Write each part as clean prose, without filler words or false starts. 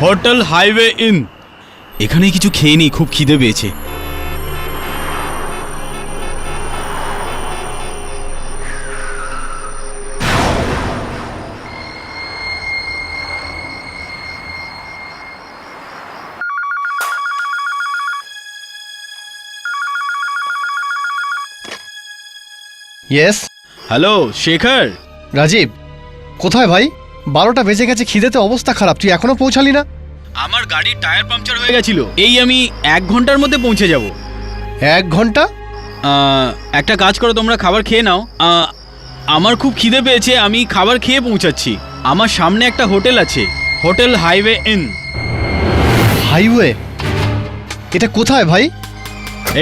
Hotel highway in. এখানে কিছু খেয়ে নি, খুব খিদে পেয়েছে। ইয়েস। হ্যালো শেখর। রাজীব, কোথায় ভাই? 12টা বেজে গেছে, খিদেতে অবস্থা খারাপ, তুই এখনো পৌঁছালি না? আমার গাড়ির টায়ার পাংচার হয়ে গেছিল, এই আমি 1 ঘন্টার মধ্যে পৌঁছে যাব। 1 ঘন্টা? একটা কাজ করো, তোমরা খাবার খেয়ে নাও। আমার খুব খিদে পেয়েছে, আমি খাবার খেয়ে পৌঁছাচ্ছি। আমার সামনে একটা হোটেল আছে, হোটেল হাইওয়ে ইন। হাইওয়ে? এটা কোথায় ভাই?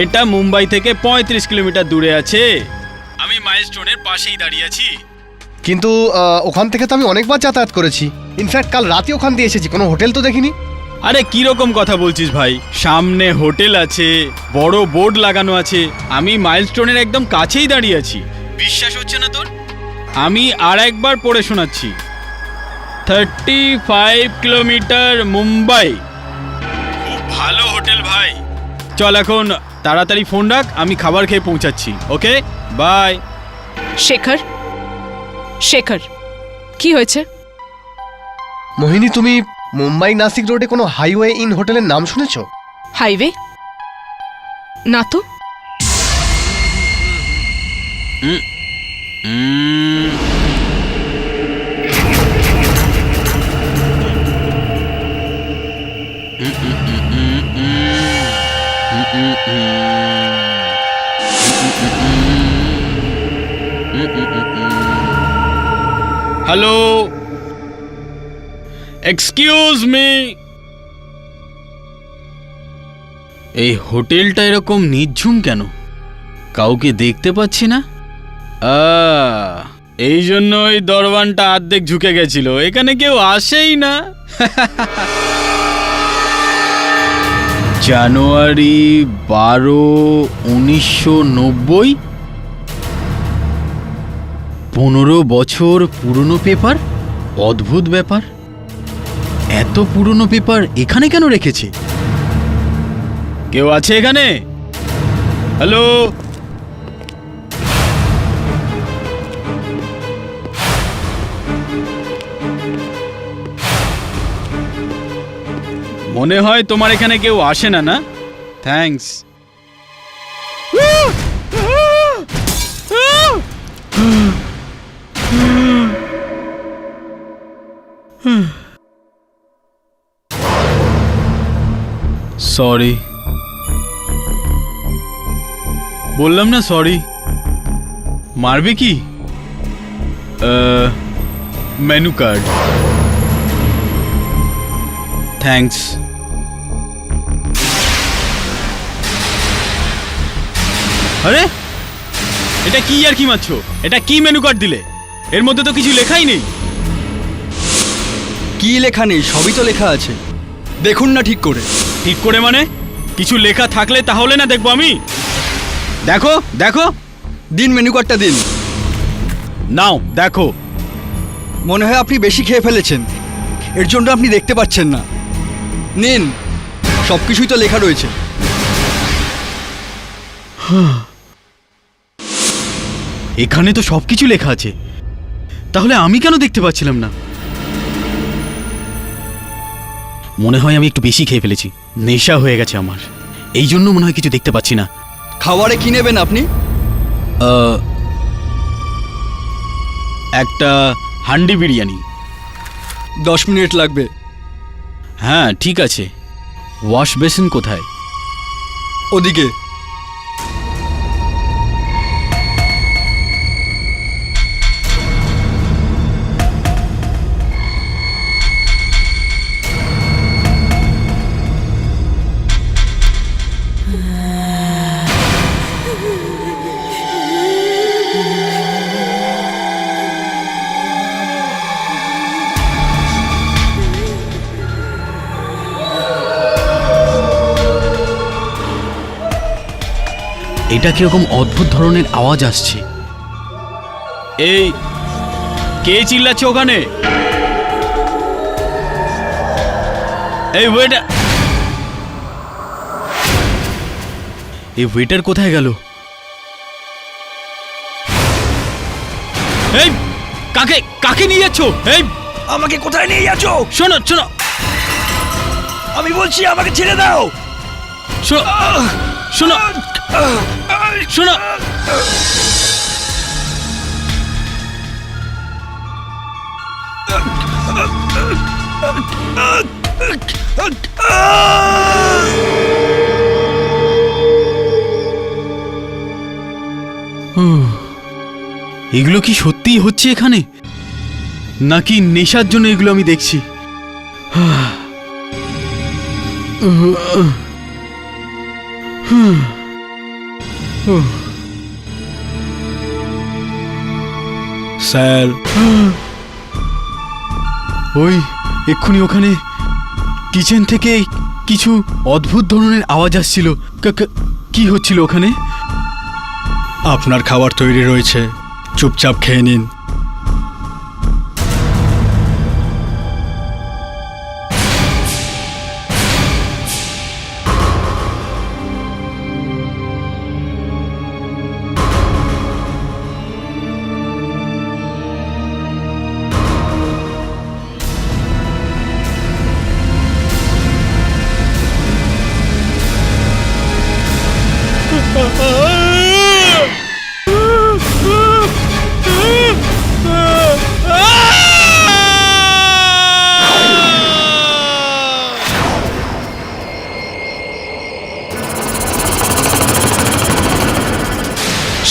এটা মুম্বাই থেকে 35 কিলোমিটার দূরে আছে। আমি মাইলস্টোনের পাশেই দাঁড়িয়ে আছি। কিন্তু ওখান থেকে তো আমি অনেকবার যাতায়াত করেছি। ইনফ্যাক্ট কাল রাতে ওখান দিয়ে এসেছি, কোনো হোটেল তো দেখিনি। আরে কিরকম কথা বলছিস ভাই? সামনে হোটেল আছে, বড় বোর্ড লাগানো আছে। আমি মাইলস্টোনের একদম কাছেই দাঁড়িয়ে আছি। বিশ্বাস হচ্ছে না তোর? আমি আর একবার পড়ে শোনাচ্ছি। 35 কিলোমিটার মুম্বাই। খুব ভালো হোটেল ভাই। চল এখন তাড়াতাড়ি ফোন রাখ, আমি খাবার খেয়ে পৌঁছাচ্ছি। Okay bye. শেখর, শেখর, কি হয়েছে? মোহিনী, তুমি মুম্বাই নাসিক রোডে কোনো হাইওয়ে ইন হোটেলের নাম শুনেছো? হাইওয়ে? না তো। Hello, excuse me. এই হোটেলটা এরকম নিঝুম কেন? কাউকে দেখতে পাচ্ছি না। এই জন্য ওই দরওয়ানটা অর্ধেক ঝুঁকে গেছিল, এখানে কেউ আসেই না। জানুয়ারি 12, 1990। 15 বছর পুরনো পেপার। অদ্ভুত ব্যাপার, এত পুরনো পেপার এখানে কেন রেখেছে? কেউ আছে এখানে? হ্যালো? মনে হয় তোমার এখানে কেউ আসে না, না? থ্যাঙ্কস। সরি, বললাম না সরি। মারবে কি? Menu card. থ্যাঙ্কস। আরে এটা কি আর কি মারছো? এটা কি মেনু কার্ড দিলে? এর মধ্যে তো কিছু লেখাই নেই। কি লেখা নেই? সবই তো লেখা আছে, দেখুন না ঠিক করে। ঠিক করে মানে? কিছু লেখা থাকলে তাহলে না দেখবো আমি? দেখো দেখো। দিন, মেনু কার্ডটা দিন। নাও দেখো। মনে হয় আপনি বেশি খেয়ে ফেলেছেন, এর জন্য আপনি দেখতে পাচ্ছেন না। নিন, সব কিছুই তো লেখা রয়েছে। এখানে তো সবকিছু লেখা আছে, তাহলে আমি কেন দেখতে পাচ্ছিলাম না? মনে হয় আমি একটু বেশি খেয়ে ফেলেছি, নেশা হয়ে গেছে আমার, এই জন্য মনে হয় কিছু দেখতে পাচ্ছি না। খাবারে কি নেবেন আপনি? একটা হান্ডি বিরিয়ানি। 10 মিনিট লাগবে। হ্যাঁ ঠিক আছে। ওয়াশ বেসিন কোথায়? ওদিকে। এটা কিরকম অদ্ভুত ধরনের আওয়াজ আসছে। এই কে চিল্লাচ্ছে ওখানে? এই ওয়েটার, এই ওয়েটার কোথায় গেল? এই কাকে কাকে নিয়ে যাচ্ছ? এই আমাকে কোথায় নিয়ে যাচ্ছ? শোনো শোনো আমি বলছি আমাকে ছেড়ে দাও। শোনো শোনো শোনো, এগুলো কি সত্যিই হচ্ছে এখানে, নাকি নেশার জন্য এগুলো আমি দেখছি? স্যার, ওই এক্ষুনি ওখানে কিচেন থেকে কিছু অদ্ভুত ধরনের আওয়াজ আসছিল। কি হচ্ছিল ওখানে? আপনার খাবার তৈরি রয়েছে, চুপচাপ খেয়ে নিন।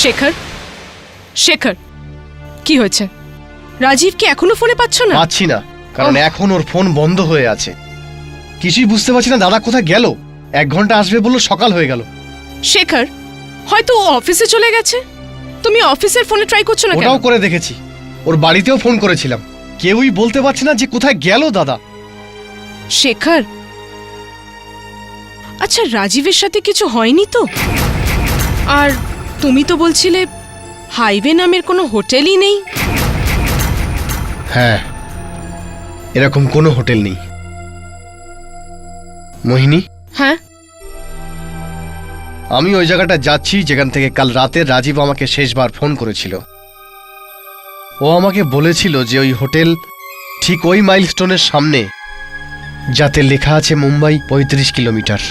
শেখর, শেখর, কি হয়েছে? রাজীবকে এখনো ফোনে পাচ্ছ না? পাচ্ছি না, কারণ এখন ওর ফোন বন্ধ হয়ে আছে। কিছুই বুঝতে পারছি না দাদা কোথায় গেল। 1 ঘন্টা আসবে বললো, সকাল হয়ে গেল। শেখর, হয়তো ও অফিসে চলে গেছে। তুমি অফিসের ফোনে ট্রাই করছো না কেন? ওটাও করে দেখেছি, ওর বাড়িতেও ফোন করেছিলাম, কেউই বলতে পারছে না যে কোথায় গেল দাদা। শেখর, আচ্ছা রাজীবের সাথে কিছু হয়নি তো? আর তুমি তো বলছিলে হাইওয়ে নামের কোনো হোটেলই নেই। হ্যাঁ, এরকম কোনো হোটেল নেই। মোহিনী, হ্যাঁ, আমি ওই জায়গাটা যাচ্ছি যেখান থেকে কাল রাতে রাজীব আমাকে শেষবার ফোন করেছিল। ও আমাকে বলেছিল যে ওই হোটেল ঠিক ওই মাইলস্টোনের সামনে, যাতে লেখা আছে মুম্বাই 35 কিলোমিটার।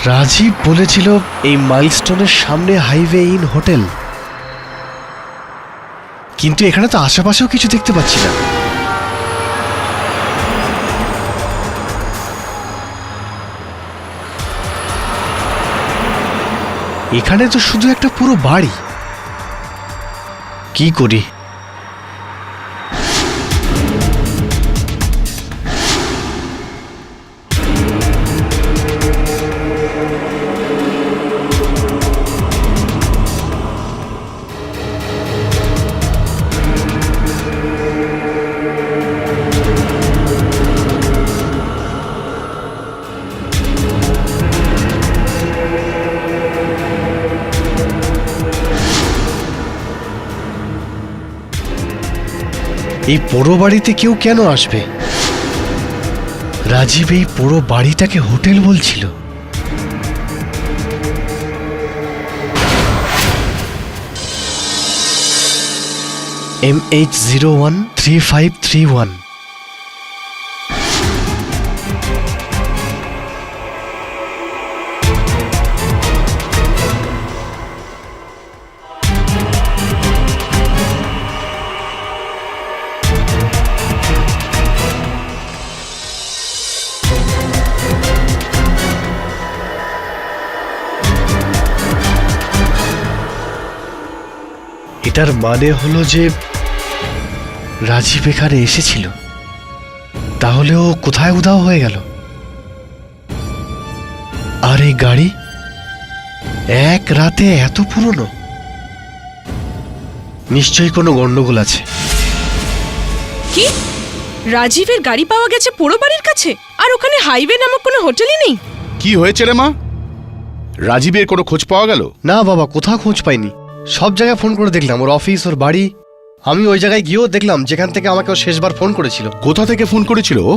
রাজীব বলেছিল এই মাইলস্টোনের সামনে হাইওয়ে ইন হোটেল, কিন্তু এখানে তো আশেপাশেও কিছু দেখতে পাচ্ছি না। এখানে তো শুধু একটা পুরো বাড়ি। কি করি? এই পুরো বাড়িতে কেউ কেন আসবে? রাজীব এই পুরো বাড়িটাকে হোটেল বলছিল। MH013531। এটার মানে হলো যে রাজীব এখানে এসেছিল, তাহলে ও কোথায় উধাও হয়ে গেল? আর এই গাড়ি এক রাতে এত পুরনো, নিশ্চয়ই কোনো গন্ডগোল আছে। কি, রাজীবের গাড়ি পাওয়া গেছে পোড়ো বাড়ির কাছে, আর ওখানে হাইওয়ে নামক কোনো হোটেলই নেই? কি হয়েছে রে মা? রাজীবের কোনো খোঁজ পাওয়া গেল? না বাবা, কোথাও খোঁজ পাইনি। সব জায়গায় ফোন করে দেখলাম, ওর অফিস, ওর বাড়ি। আমি ওই জায়গায় গিয়েও দেখলাম যেখান থেকে আমাকে ও শেষবার ফোন করেছিল। কোথা থেকে ফোন করেছিল ও?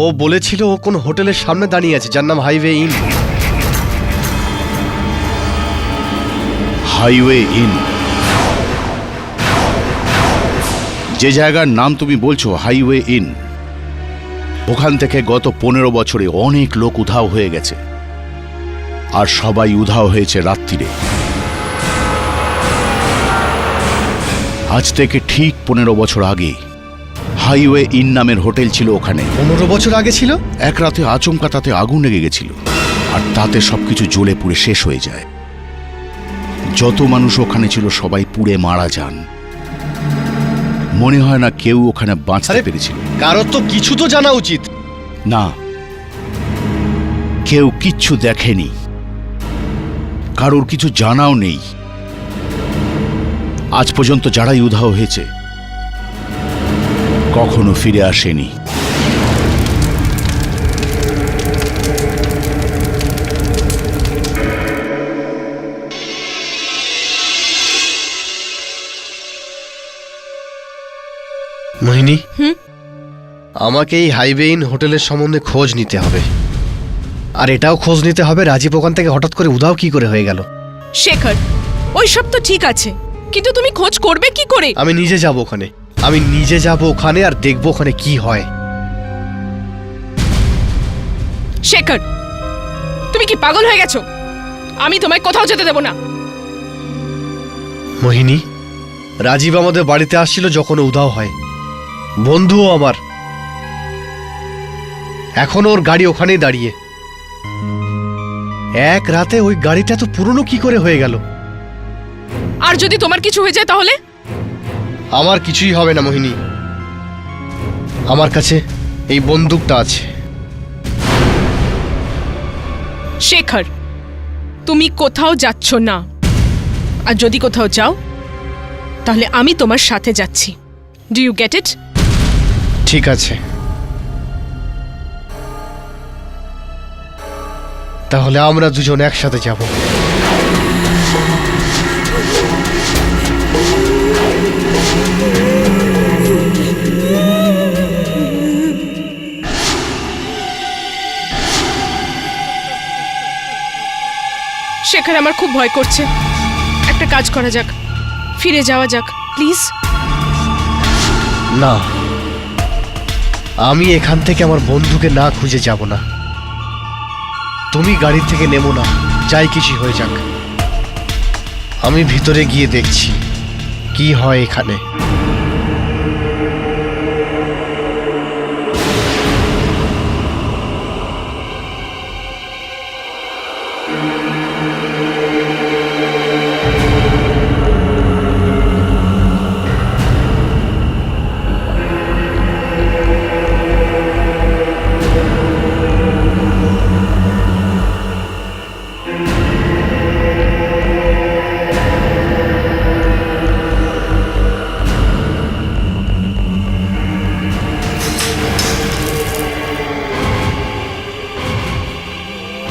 ও বলেছিল ও কোন হোটেলের সামনে দাঁড়িয়ে আছে, যার নাম হাইওয়ে ইন। Highway in? যে জায়গার নাম তুমি বলছো হাইওয়ে ইন, ওখান থেকে গত 15 বছরে অনেক লোক উধাও হয়ে গেছে, আর সবাই উধাও হয়েছে রাত্রিরে। আজ থেকে ঠিক 15 বছর আগে হাইওয়ে ইন নামের হোটেল ছিল ওখানে। 15 বছর আগে ছিল? এক রাতে আচমকা তাতে আগুন লেগে গেছিল, আর তাতে সবকিছু জ্বলে পুড়ে শেষ হয়ে যায়। যত মানুষ ওখানে ছিল সবাই পুড়ে মারা যান। মনে হয় না কেউ ওখানে বাঁচতে পেরেছিল। কারোর তো কিছু তো জানা উচিত। না, কেউ কিচ্ছু দেখেনি, কারোর কিছু জানাও নেই। আজ পর্যন্ত যারাই উধাও হয়েছে কখনো ফিরে আসেনি। মোহিনী, হুম? আমাকে এই হাইওয়ে ইন হোটেলের সম্বন্ধে খোঁজ নিতে হবে, আর এটাও খোঁজ নিতে হবে রাজীব ওখান থেকে হঠাৎ করে উধাও কি করে হয়ে গেল। শেখর, ওইসব তো ঠিক আছে, কিন্তু তুমি খোঁজ করবে কি করে? আমি নিজে যাব ওখানে, আমি নিজে যাব ওখানে আর দেখবো ওখানে কি হয়। শেখর, তুমি কি পাগল হয়ে গেছো? আমি তোমায় কোথাও যেতে দেব না। মোহিনী, রাজীব আমাদের বাড়িতে আসছিল যখন ও উধাও হয়, বন্ধুও আমার। এখন ওর গাড়ি ওখানেই দাঁড়িয়ে। এক রাতে ওই গাড়িটা তো পুরনো কি করে হয়ে গেল? আর যদি তোমার কিছু হয়ে যায় তাহলে? আমার কিছুই হবে না মোহিনী, আমার কাছে এই বন্দুকটা আছে। শেখর, তুমি কোথাও যাচ্ছ না, আর যদি কোথাও যাও তাহলে আমি তোমার সাথে যাচ্ছি। Do you get it? ঠিক আছে, তাহলে আমরা দুজন একসাথে যাব। শেখর, আমার খুব ভয় করছে। একটা কাজ করা যাক, ফিরে যাওয়া যাক প্লিজ। না, আমি এখান থেকে আমার বন্ধুকে না খুঁজে যাব না। তুমি গাড়ি থেকে নেমো না, যাই কিছু হয়ে যাক। আমি ভিতরে গিয়ে দেখছি কি হয় এখানে।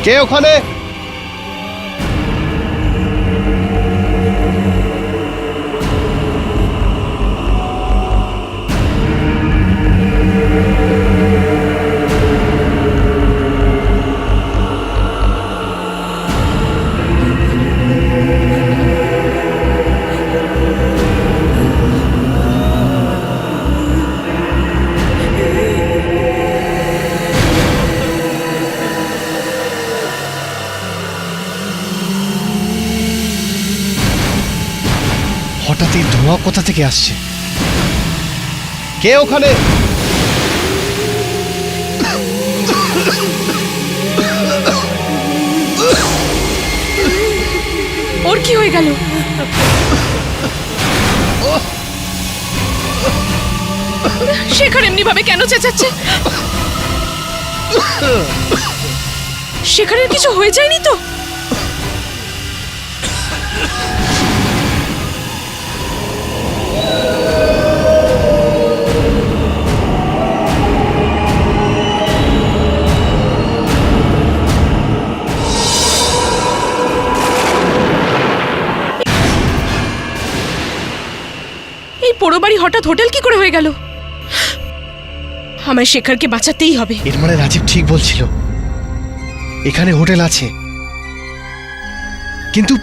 কে ওখানে? হঠাৎ এই ধোঁয়া কোথা থেকে আসছে? কে ওখানে? ওর কি হয়ে গেল? শেখর এমনি ভাবে কেন চেঁচাচ্ছে? শেখরের কিছু হয়ে যায়নি তো? এই পোড়ো বাড়ি হঠাৎ হোটেল কি করে হয়ে গেল? আমায় শেখরকে বাঁচাতেই হবে। এর মানে রাজীব ঠিক বলছিল, এখানে হোটেল আছে, কিন্তু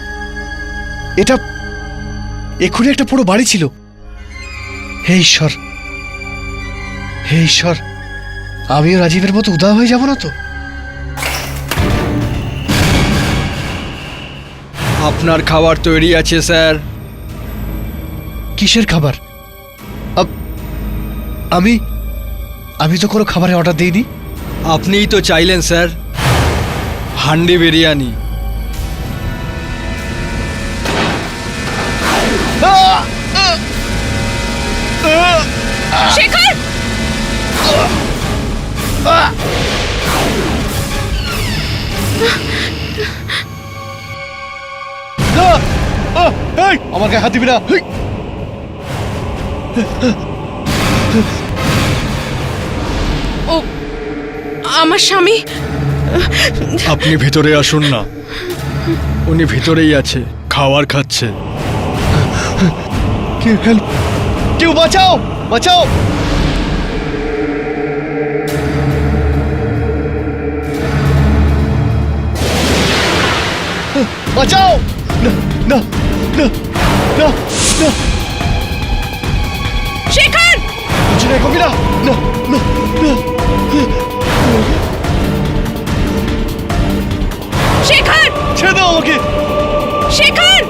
এটা এক্ষুনি একটা পুরো বাড়ি ছিল। হে ঈশ্বর, হে ঈশ্বর, আমিও রাজীবের মতো উদা হয়ে যাব না তো? আপনার খাবার তৈরি আছে স্যার। কিসের খাবার? আমি আমি তো কোনো খাবারের অর্ডার দিইনি। আপনিই তো চাইলেন স্যার, হান্ডি বিরিয়ানি। শেখর! আমার গায়ে হাত দিবি না। ও আমার স্বামী। আপনি ভেতরে আসুন না, উনি ভিতরেই আছে, খাবার খাচ্ছে। কেউ হেল্প, কেউ বাঁচাও, বাঁচাও। বাঁচাও, না না না না না। শেখর! কিছু নাই কবি না, না না না। শেখর! ছেড়ে দাও আমাকে। শেখর!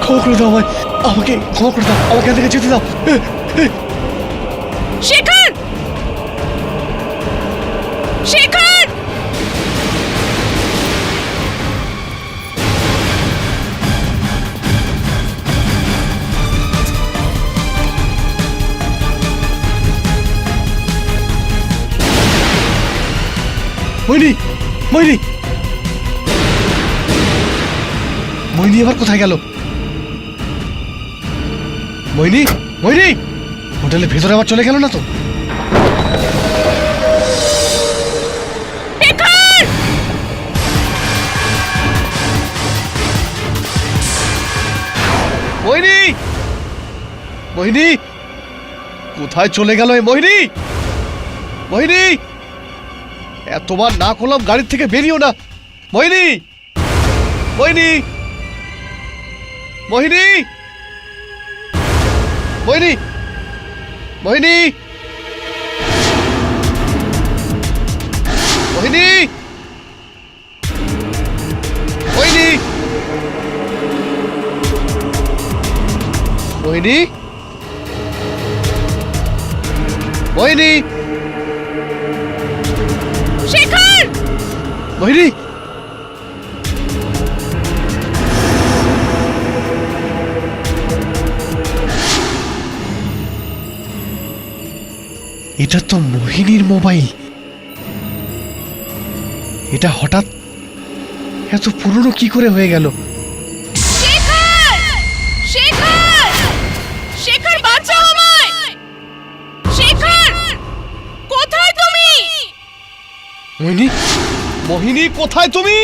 ক্ষমা করে দাও আমায়, আমাকে ক্ষমা করে দাও, আমাকে এখান থেকে যেতে দাও। শেখর! শেখর! মইনি, মইনি, মইনি আবার কোথায় গেল? মইনি, মইনি, হোটেলের ভেতরে আবার চলে গেল না তো? শেখর! মইনি, মইনি, কোথায় চলে গেল এই মইনি? মইনি, এতবার না করলাম গাড়ির থেকে বেরিও না। মইনি, মইনি, মইনি, মইনি, মইনি, মইনি, মইনি, মইনি, মইনি, শেখর! মইনি। এটা তো মোহিনীর মোবাইল। এটা হঠাৎ এত পুরনো কি করে হয়ে গেল? শেখর! শেখর! শেখর বাঁচাও আমায়! শেখর! কোথায় তুমি? মোহিনী, মোহিনী কোথায় তুমি?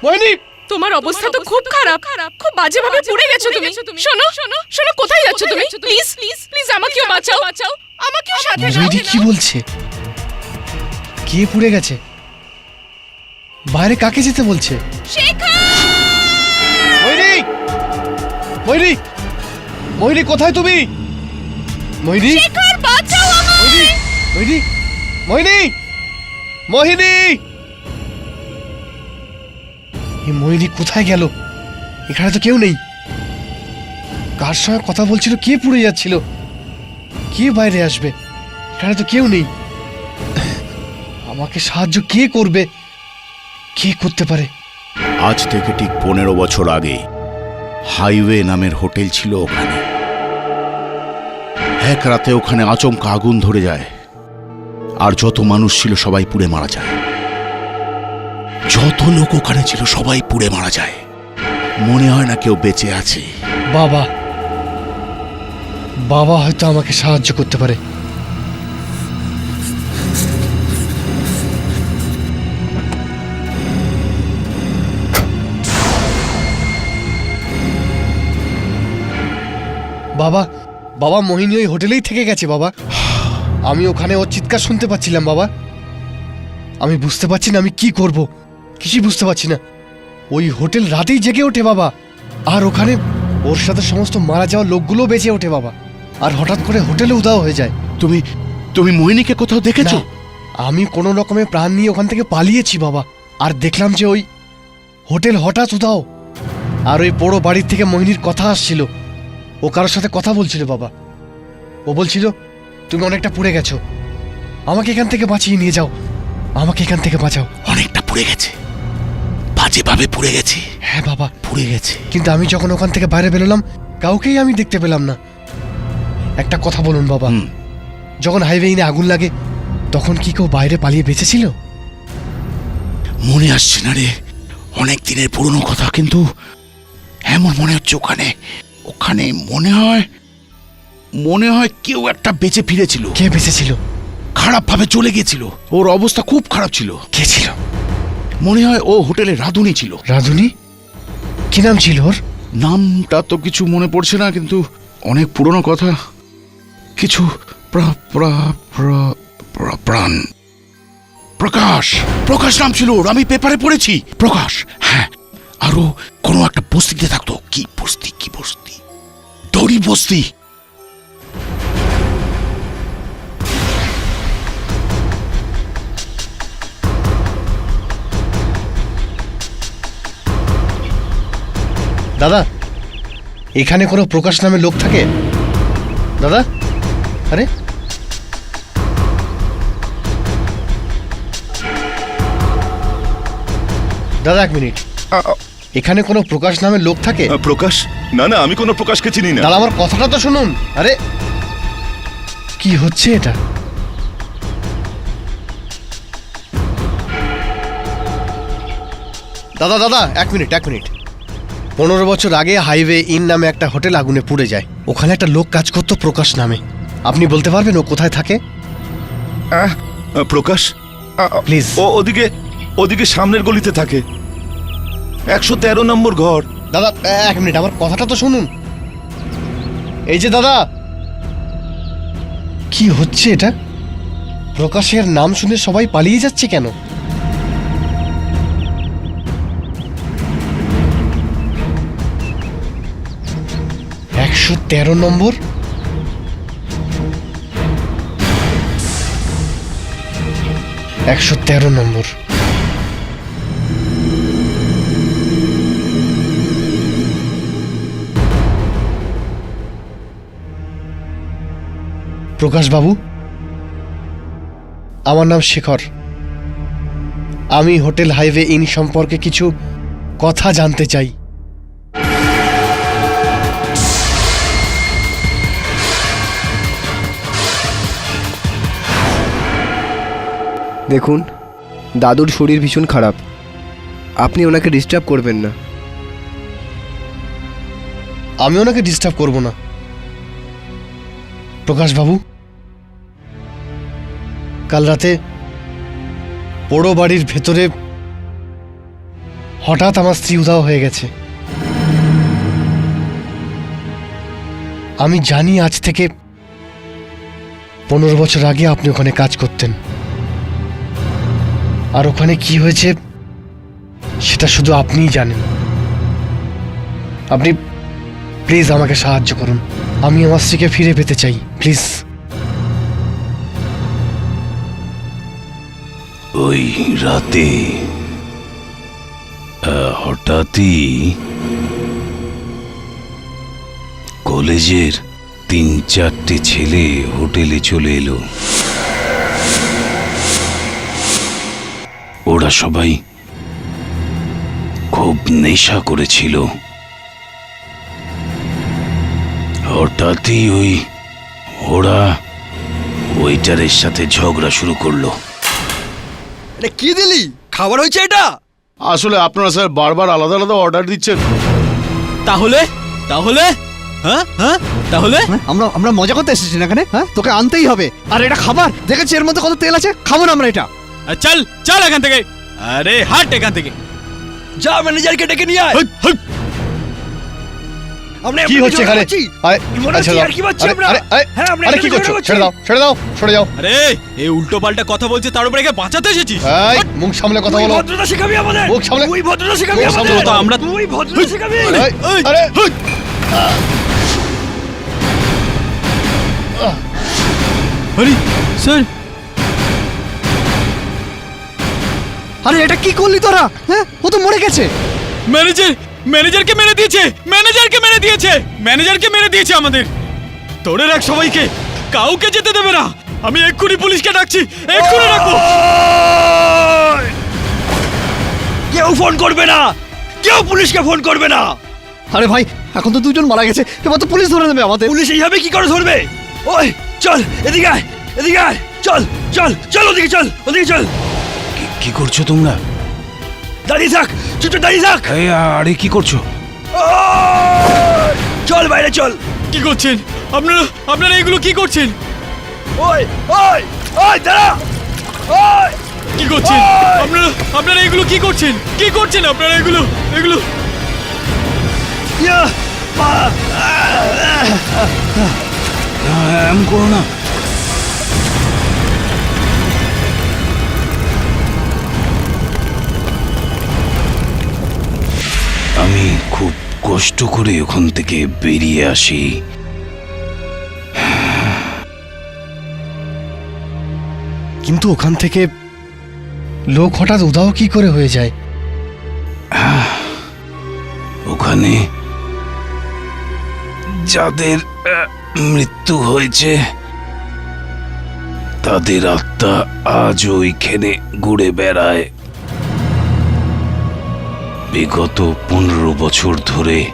মোহিনী, তোমার অবস্থা তো খুব খারাপ, খুব বাজেভাবে পুড়ে গেছো তুমি। শোনো শোনো শোনো, কোথায় যাচ্ছ তুমি? প্লিজ প্লিজ প্লিজ আমাকেও বাঁচাও, বাঁচাও আমাকেও সাথে নাও। মোহিনী কি বলছে? কে পুড়ে গেছে? বাইরে কাকে যেতে বলছে? শেখর! মোহিনী, মোহিনী, মোহিনী কোথায় তুমি? মোহিনী, শেখর বাঁচাও আমায়! মোহিনী, মোহিনী, মোহিনী, এই মোহিনী কোথায় গেল? এখানে তো কেউ নেই। কার সঙ্গে কথা বলছিল? কে পুড়ে যাচ্ছিল? কে বাইরে আসবে? এখানে তো কেউ নেই। আমাকে সাহায্য কে করবে? কে করতে পারে? আজ থেকে ঠিক 15 বছর আগে হাইওয়ে নামের হোটেল ছিল ওখানে। এক রাতে ওখানে আচমকা আগুন ধরে যায়, আর যত মানুষ ছিল সবাই পুড়ে মারা যায়। যত লোক ওখানে ছিল সবাই পুড়ে মারা যায়। মনে হয় না কেউ বেঁচে আছে। বাবা, বাবা হয়তো আমাকে সাহায্য করতে পারে। বাবা, বাবা মোহিনী ওই হোটেলেই থেকে গেছে বাবা। আমি ওখানে ওর চিৎকার শুনতে পাচ্ছিলাম বাবা। আমি বুঝতে পারছি না আমি কি করব, কিছুই বুঝতে পারছি না। ওই হোটেল রাতেই জেগে ওঠে বাবা, আর ওখানে ওর সাথে সমস্ত মারা যাওয়া লোকগুলো বেঁচে ওঠে বাবা, আর হঠাৎ করে হোটেলে উধাও হয়ে যায়। তুমি তুমি মোহিনীকে কোথাও দেখেছো? না, আমি কোনো রকমে প্রাণ নিয়ে ওখান থেকে পালিয়েছি বাবা, আর দেখলাম যে ওই হোটেল হঠাৎ উধাও, আর ওই বড় বাড়ির থেকে মোহিনীর কথা আসছিল। ও কারোর সাথে কথা বলছিল বাবা। ও বলছিল তুমি অনেকটা পুড়ে গেছো, আমাকে এখান থেকে বাঁচিয়ে নিয়ে যাও, আমাকে এখান থেকে বাঁচাও। অনেকটা পুড়ে গেছে, বাজেভাবে পুড়ে গেছে। হ্যাঁ বাবা, পুড়ে গেছে। কিন্তু আমি যখন ওখান থেকে বাইরে বেরোলাম কাউকেই আমি দেখতে পেলাম না। একটা কথা বলুন বাবা, যখন হাইওয়ে আগুন লাগে তখন কি কেউ বাইরে পালিয়ে বেঁচেছিল? মনে আসছে না রে, অনেক দিনের পুরনো কথা, কিন্তু এমন মনে হচ্ছে ওখানে ওখানে মনে হয় কেউ একটা বেঁচে ফিরেছিল। কে বেঁচেছিল? খারাপ ভাবে চলে গেছিল, ওর অবস্থা খুব খারাপ ছিল। কে ছিল? মনে হয় ও হোটেলে রাঁধুনি ছিল। রাধুনি? কি নাম ছিল ওর? নামটা তো কিছু মনে পড়ছে না, কিন্তু অনেক পুরনো কথা। কিছু প্রাণ প্রকাশ, প্রকাশ নাম ছিল ওর, আমি পেপারে পড়েছি। প্রকাশ, হ্যাঁ। আরো কোনো একটা বস্তিতে থাকতো। কি বস্তি? দড়ি বস্তি। দাদা, এখানে কোনো প্রকাশ নামে লোক থাকে? দাদা, আরে দাদা এক মিনিট, এখানে কোনো প্রকাশ নামে লোক থাকে? প্রকাশ? না না, আমি কোনো প্রকাশকে চিনি না। দাদা আমার কথাটা তো শুনুন। আরে কি হচ্ছে এটা? দাদা দাদা এক মিনিট 15 বছর আগে হাইওয়ে ইন নামে একটা হোটেল আগুনে পুড়ে যায়। ওখানে একটা লোক কাজ করতো প্রকাশ নামে। আপনি বলতে পারবেন ও কোথায় থাকে? প্রকাশ? প্লিজ। ও ওদিকে সামনের গলিতে থাকে, 113 নম্বর ঘর। দাদা এক মিনিট, আমার কথাটা তো শুনুন। এই যে দাদা, কি হচ্ছে এটা? প্রকাশের নাম শুনে সবাই পালিয়ে যাচ্ছে কেন? একশো 13 নম্বর? একশো 13 নম্বর। প্রকাশ বাবু, আমার নাম শেখর। আমি হোটেল হাইওয়ে ইন সম্পর্কে কিছু কথা জানতে চাই। দেখুন, দাদুর শরীর ভীষণ খারাপ, আপনি ওনাকে ডিস্টার্ব করবেন না। আমি ওনাকে ডিস্টার্ব করব না। প্রকাশ বাবু, কাল রাতে পোড়ো বাড়ির ভেতরে হঠাৎ আমার স্ত্রী উধাও হয়ে গেছে। আমি জানি আজ থেকে 15 বছর আগে আপনি ওখানে কাজ করতেন, আর ওখানে কি হয়েছে সেটা শুধু আপনিই জানেন। আপনি প্লিজ আমাকে সাহায্য করুন, আমি আমার স্ত্রীকে ফিরে পেতে চাই, প্লিজ। ওই রাতে হঠাৎই কলেজের 3-4টে ছেলে হোটেলে চলে এলো। ওরা সবাই খুব নেশা করেছিল। হঠাৎই ওরা ওয়েটারের সাথে ঝগড়া শুরু করলো। এটা কি দিলি? খাবার হয়েছে এটা? আসলে আপনারা স্যার বারবার আলাদা আলাদা অর্ডার দিচ্ছেন। তাহলে তাহলে হ্যাঁ হ্যাঁ তাহলে আমরা মজা করতে এসেছি না এখানে, হ্যাঁ? তোকে আনতেই হবে। আর এটা খাবার, দেখেছি এর মধ্যে কত তেল আছে, খাবো না আমরা এটা। চল চল এখান থেকে, আরে হাট এখান থেকে। যা ম্যানেজারকে ডেকে নিয়ে আয়। হই, হই। আমরা কি হচ্ছে এখানে? আরে, মনে হচ্ছে আচ্ছা, আর কি পাচ্ছি আরে, আমরা? আরে, আরে, হ্যাঁ, আমরা আরে এখানে কি করছো? ঝগড়া করছি। ছেড়ে দাও, ছেড়ে দাও, সরে যাও। আরে এই উল্টো পাল্টা কথা বলছে, তার উপরে একে বাঁচাতে এসেছিস? এই, মুখ সামলে কথা তুই বলো। ভদ্রতা শেখাবি আমাদের? মুখ সামলে- তুই ভদ্রতা শেখাবি মুখ আমাদের? সামলে তো আমরা- তুই ভদ্রতা শেখাবি? এই, এই, আরে, হই। আরে স্যার, আরে এটা কি করলি তোরা? হ্যাঁ, ও তো মরে গেছে। ম্যানেজারকে মেরে দিয়েছে, ম্যানেজারকে মেরে দিয়েছে, ম্যানেজারকে মেরে দিয়েছে আমাদের। তোরে রাখ সবাইকে, কাউকে যেতে দেবে না। আমি এক্ষুনি পুলিশকে ডাকছি, এক্ষুনি ডাকবো। কেউ ফোন করবে না, কেউ পুলিশকে ফোন করবে না। আরে ভাই, এখন তো দুজন মারা গেছে, এবার তো পুলিশ ধরে নেবে আমাদের। পুলিশ এইভাবে কি করে ধরবে? ওই চল এদিকে আয়, এদিকে আয়, চল চল চল, ওদিকে চল, ওদিকে চল। কি করছো তোমরা? দাঁড়িয়ে থাক, চুপচাপ দাঁড়িয়ে থাক। এই, আরে কি করছো? ওই, চল বাইরে চল। কি করছেন আপনারা? আপনারা এগুলো কি করছেন? ওই ওই ওই দাঁড়া। ওই কি করছেন আপনারা? আপনারা এগুলো কি করছেন? কি করছেন আপনারা এগুলো? এগুলো ইয়া, মা, এমন করো না। আমি খুব কষ্ট করে ওখান থেকে বেরিয়ে আসি। কিন্তু ওখান থেকে লোক হঠাৎ উধাও কি করে হয়ে যায়? ওখানে যাদের মৃত্যু হয়েছে তাদের আত্মা আজ ওইখানে ঘুরে বেড়ায়। বিগত 15 বছর ধরে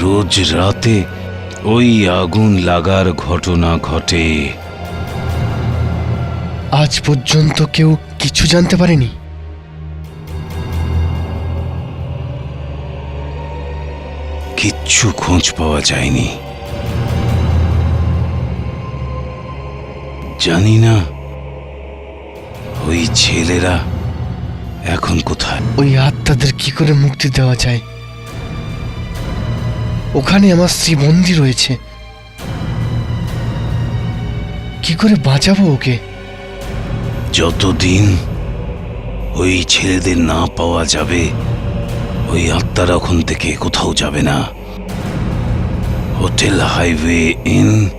রোজ রাতে ওই আগুন লাগার ঘটনা ঘটে। আজ পর্যন্ত কেউ কিছু জানতে পারেনি। কিচ্ছু খোঁজ পাওয়া যায়নি। জানি না ওই ছেলেরা এখন কোথায়। ওই আত্মাদের কি করে মুক্তি দেওয়া যায়? ওখানে আমার স্ত্রী বন্দি রয়েছে, কি করে বাঁচাবো ওকে? যতদিন ওই ছেলেদের না পাওয়া যাবে ওই আত্মারা ওখান থেকে কোথাও যাবে না। হোটেল হাইওয়ে ইন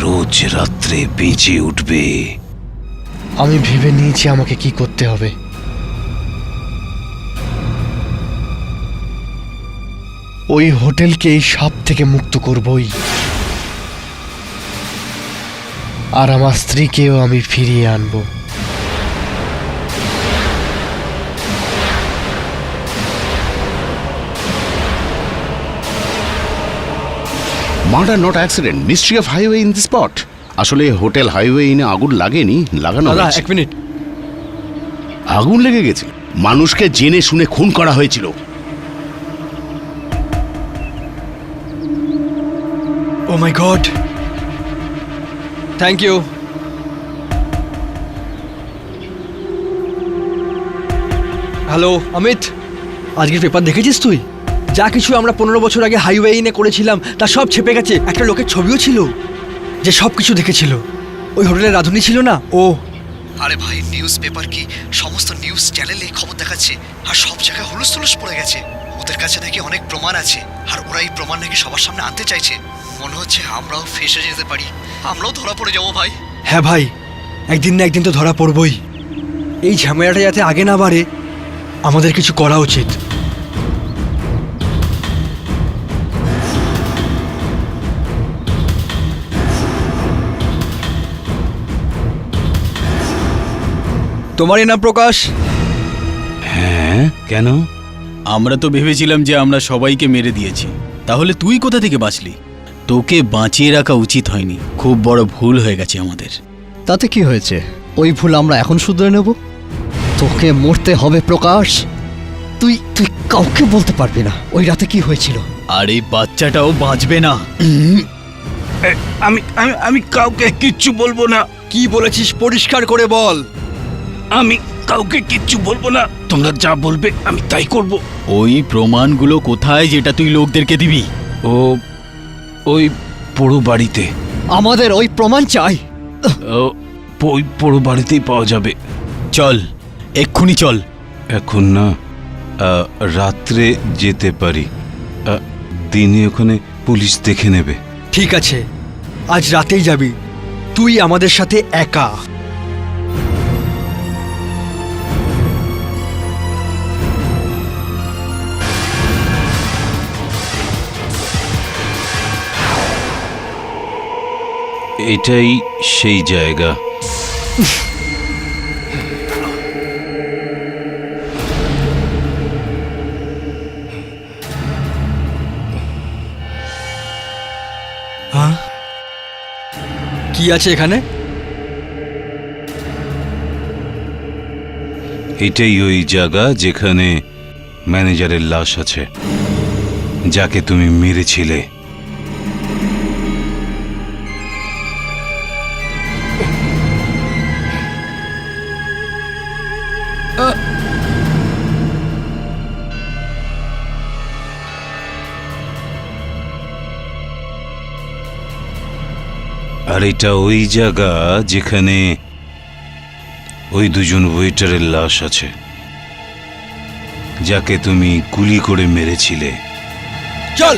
রোজ রাত্রে বেঁচে উঠবে। আমি ভেবে নিয়েছি আমাকে কি করতে হবে। ওই হোটেলকে এই সাপ থেকে মুক্ত করবই, আর আমার স্ত্রীকেও আমি ফিরিয়ে আনবো। Murder not accident, mystery of highway in the spot. আসলে হোটেল হাইওয়ে ইনে আগুন লাগেনি, লাগানো দাদা হয়েছে। এক মিনিট। আগুন লেগে গেছে, মানুষকে জেনে শুনে খুন করা হয়েছিল। Oh my god, thank you. Hello Amit, আজকের পেপার দেখেছিস তুই? যা কিছু আমরা 15 বছর আগে হাইওয়ে ইনে করেছিলাম তা সব ছেপে গেছে। একটা লোকের ছবিও ছিল যে সব কিছু দেখেছিল। ওই হোটেলের রাঁধুনি ছিল না ও। আরে ভাই, নিউজ পেপার কি সমস্ত নিউজ চ্যানেলে এই খবর দেখাচ্ছে, আর সব জায়গায় হুলুস তুলুস পড়ে গেছে। ওদের কাছে নাকি অনেক প্রমাণ আছে, আর ওরা এই প্রমাণ নাকি সবার সামনে আনতে চাইছে। মনে হচ্ছে আমরাও ফেসে যেতে পারি, আমরাও ধরা পড়ে যাবো ভাই। হ্যাঁ ভাই, একদিন না একদিন তো ধরা পড়বই। এই ঝামেলাটা যাতে আগে না বাড়ে আমাদের কিছু করা উচিত। তোমারই নাম প্রকাশ? হ্যাঁ, কেন? আমরা তো ভেবেছিলাম যে আমরা সবাইকে মেরে দিয়েছি, তাহলে তুই কোথা থেকে বাঁচলি? তোকে বাঁচিয়ে রাখা উচিত হয়নি, খুব বড় ভুল হয়ে গেছে আমাদের। তাতে কি হয়েছে? ওই ভুল আমরা এখন শুধরে নেব। তোকে মরতে হবে প্রকাশ। তুই তুই কাউকে বলতে পারবি না ওই রাতে কি হয়েছিল। আর এই বাচ্চাটাও বাঁচবে না। আমি আমি আমি কাউকে কিচ্ছু বলবো না। কি বলেছিস পরিষ্কার করে বল। আমি কাউকে কিচ্ছু বলবো না, তোমরা যা বলবে আমি তাই করব। ওই প্রমাণগুলো কোথায় যেটা তুই লোকদেরকে দিবি? ও ওই পোড়ো বাড়িতে। আমাদের ওই প্রমাণ চাই। ওই পোড়ো বাড়িতেই পাওয়া যাবে। চল, এক্ষুনি চল। এখন না, রাত্রে যেতে পারি, দিনে ওখানে পুলিশ দেখে নেবে। ঠিক আছে, আজ রাতেই যাবি, তুই আমাদের সাথে একা। এটাই সেই জায়গা। কি আছে এখানে? এটাই ওই জায়গা যেখানে ম্যানেজারের লাশ আছে, যাকে তুমি মেরেছিলে। আর এটা ওই জায়গা যেখানে ওই দুজন ওয়েটারের লাশ আছে, যাকে তুমি গুলি করে মেরেছিলে। চল।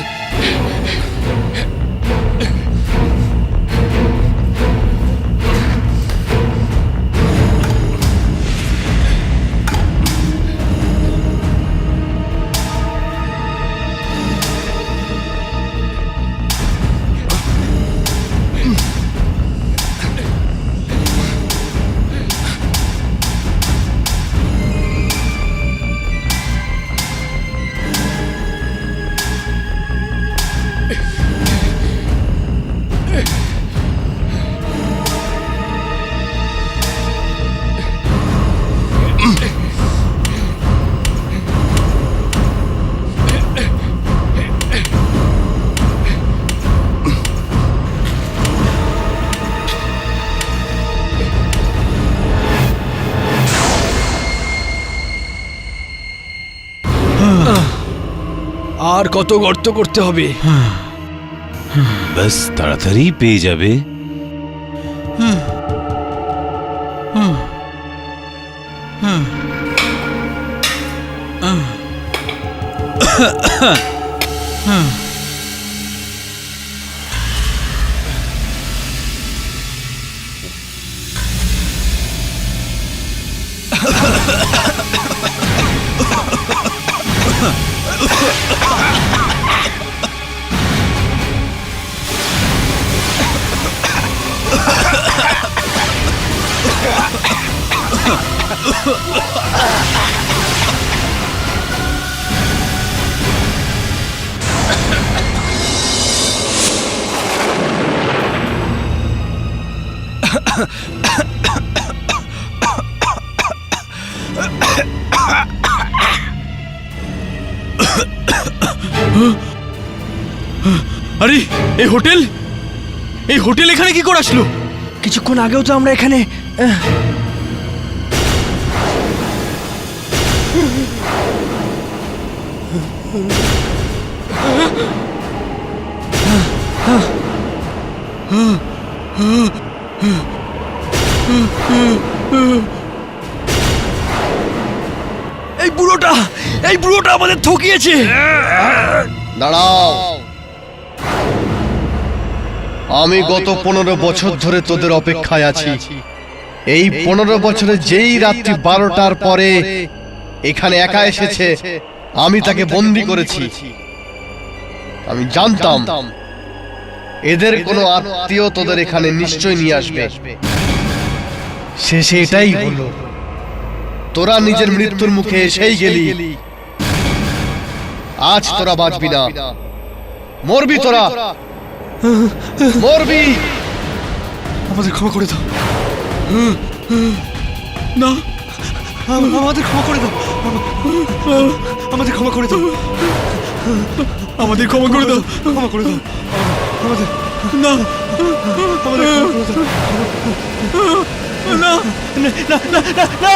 আর কত গর্ত করতে হবে? ব্যাস, তাড়াতাড়ি পেয়ে যাবে। আরে এই হোটেল, এই হোটেল এখানে কি করে আসলো? কিছুক্ষণ আগেও তো আমরা এখানে। এই বুড়োটা আমাদের ঠকিয়েছে। দাঁড়াও, আমি গত 15 বছর ধরে তোদের অপেক্ষায় আছি। এই 15 বছরে যেই রাত্রি 12টার পরে এখানে একা এসেছে, আমি তাকে বন্দি করেছি। আমি জানতাম এদের কোনো আত্মীয় তোদের এখানে নিশ্চয় নিয়ে আসবে। শেষে এটাই হলো, তোরা নিজের মৃত্যুর মুখে এসেই গেলি। আজ তোরা বাঁচবি না, মরবি তোরা, মরবি। আমাদের ক্ষমা করে দাও, না আমাদের ক্ষমা করে দাও, আমাদের ক্ষমা করে দাও, আমাদের ক্ষমা করে দাও, ক্ষমা করে দাও, আমাদের না আমাদের ক্ষমা করে দাও। না না না না না